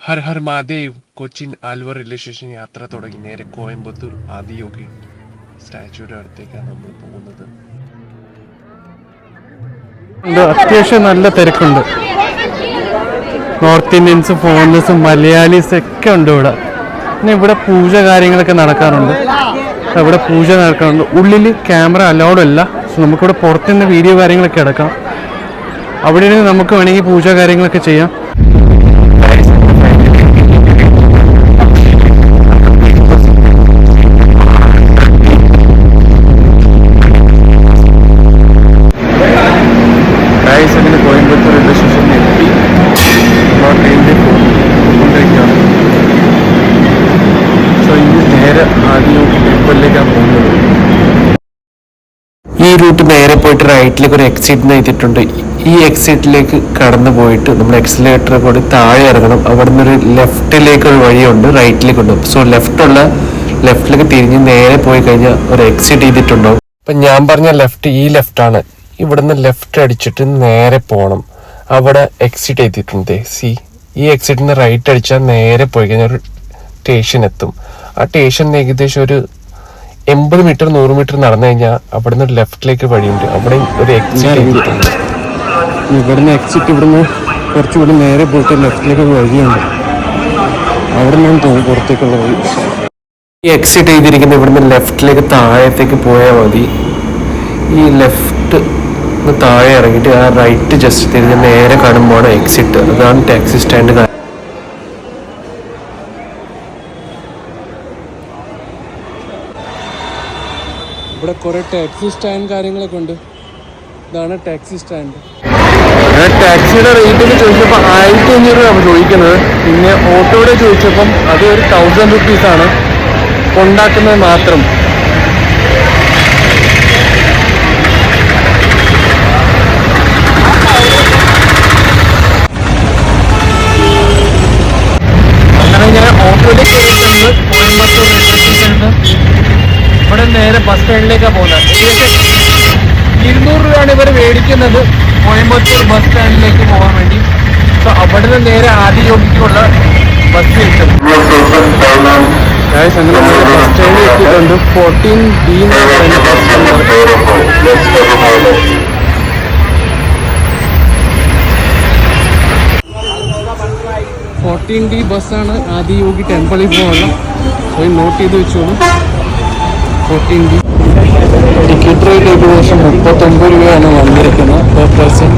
Har Har Mahadev. Cochin Aluva railway station യാത്ര തുടങ്ങി നേരെ കോയമ്പത്തൂർ ആദിയോഗി സ്റ്റാച്യൂയുടെ അടുത്തേക്കാണ് നമ്മൾ പോകുന്നത്. അത്യാവശ്യം നല്ല തിരക്കുണ്ട്. നോർത്ത് ഇന്ത്യൻസ്, ഫോറിനേഴ്സും മലയാളീസ് ഒക്കെ ഉണ്ട് ഇവിടെ. പിന്നെ ഇവിടെ പൂജ കാര്യങ്ങളൊക്കെ നടക്കാറുണ്ട്. ഉള്ളിൽ ക്യാമറ അലൗഡ് അല്ല. സോ നമുക്കിവിടെ പുറത്തുനിന്ന് വീഡിയോ കാര്യങ്ങളൊക്കെ എടുക്കാം. അവിടെ നിന്ന് നമുക്ക് വേണമെങ്കിൽ പൂജ കാര്യങ്ങളൊക്കെ ചെയ്യാം. അങ്ങനെ കോയമ്പത്തൂർ റെയിൽവേ സ്റ്റേഷനിൽ എത്തി. ട്രെയിനിൽ പോകുകൊണ്ടിരിക്കുകയാണ്. സോ ഇനി നേരെ ആദിയോഗി ടെമ്പിളിലേക്കാണ് പോകുന്നത്. ഈ റൂട്ട് നേരെ പോയിട്ട് റൈറ്റിലേക്ക് ഒരു എക്സിറ്റ് എഴുതിയിട്ടുണ്ട്. ഈ എക്സിറ്റിലേക്ക് കടന്നു പോയിട്ട് നമ്മൾ എക്സിലേറ്റർ കൂടി താഴെ ഇറങ്ങണം. അവിടെ നിന്നൊരു ലെഫ്റ്റിലേക്ക് ഒരു വഴിയുണ്ട്, റൈറ്റിലേക്കുണ്ട്. സോ ലെഫ്റ്റിലേക്ക് തിരിഞ്ഞ് നേരെ പോയി കഴിഞ്ഞാൽ ഒരു എക്സിറ്റ് ചെയ്തിട്ടുണ്ടാവും. അപ്പം ഞാൻ പറഞ്ഞ ലെഫ്റ്റ് ഈ ലെഫ്റ്റാണ്. ഇവിടുന്ന് ലെഫ്റ്റ് അടിച്ചിട്ട് നേരെ പോകണം. അവിടെ എക്സിറ്റ് എത്തിയിട്ടുണ്ട്. ഈ എക്സിറ്റിന് റൈറ്റ് അടിച്ചാൽ നേരെ പോയി കഴിഞ്ഞാൽ ഒരു സ്റ്റേഷൻ എത്തും. ആ സ്റ്റേഷൻ ഏകദേശം ഒരു 80 മീറ്റർ 100 മീറ്റർ നടന്നു കഴിഞ്ഞാൽ അവിടുന്ന് ഒരു ലെഫ്റ്റിലേക്ക് വഴിയുണ്ട്. അവിടെ ഒരു എക്സിറ്റ് എത്തിയിട്ടുണ്ട്. ഇവിടുന്ന് എക്സിറ്റ് ഇവിടുന്ന് കുറച്ചുകൂടി നേരെ പോയിട്ട് ലെഫ്റ്റിലേക്ക് വഴിയുണ്ട്. അവിടെ നിന്നും തോന്നി പുറത്തേക്കുള്ള വഴി. ഈ എക്സിറ്റ് ചെയ്തിരിക്കുന്ന ഇവിടുന്ന് ലെഫ്റ്റിലേക്ക് താഴത്തേക്ക് പോയാൽ മതി. ഈ ലെഫ്റ്റ് താഴെ ഇറങ്ങിയിട്ട് ആ റൈറ്റ് ജസ്റ്റ് തിരിഞ്ഞ് നേരെ കാണുമ്പോൾ എക്സിറ്റ്. അതാണ് ടാക്സി സ്റ്റാൻഡ്. ഇവിടെ കുറെ ടാക്സി സ്റ്റാൻഡ് കാര്യങ്ങളൊക്കെ ഉണ്ട്. ഇതാണ് ടാക്സി സ്റ്റാൻഡ്. ടാക്സിയുടെ റേറ്റ് ചോദിച്ചപ്പോൾ 1500 രൂപ ചോദിക്കുന്നത്. പിന്നെ ഓട്ടോയുടെ ചോദിച്ചപ്പം അത് ഒരു 1000 റുപ്പീസാണ് കൊണ്ടാക്കുന്നത് മാത്രം. ഇവിടെ നേരെ ബസ് സ്റ്റാൻഡിലേക്കാണ് പോകുന്നത്. ഏകദേശം 200 രൂപയാണ് ഇവർ മേടിക്കുന്നത് കോയമ്പത്തൂർ ബസ് സ്റ്റാൻഡിലേക്ക് പോകാൻ വേണ്ടി. സോ അവിടെ നിന്ന് നേരെ ആദിയോഗിക്കുള്ള ബസ് കിട്ടും. അങ്ങനെ ബസ് സ്റ്റാൻഡിൽ എത്തിയിട്ടുണ്ട്. 14D ബസ് 14D ബസ്സാണ് ആദിയോഗി ടെമ്പിളിൽ പോകാനുള്ള. പോയി നോട്ട് ചെയ്ത് വെച്ചോളൂ. 14D ടിക്കറ്റ് റേറ്റ് ഏകദേശം 39 രൂപയാണ് വന്നിരിക്കുന്നത് പെർ പേഴ്സൺ.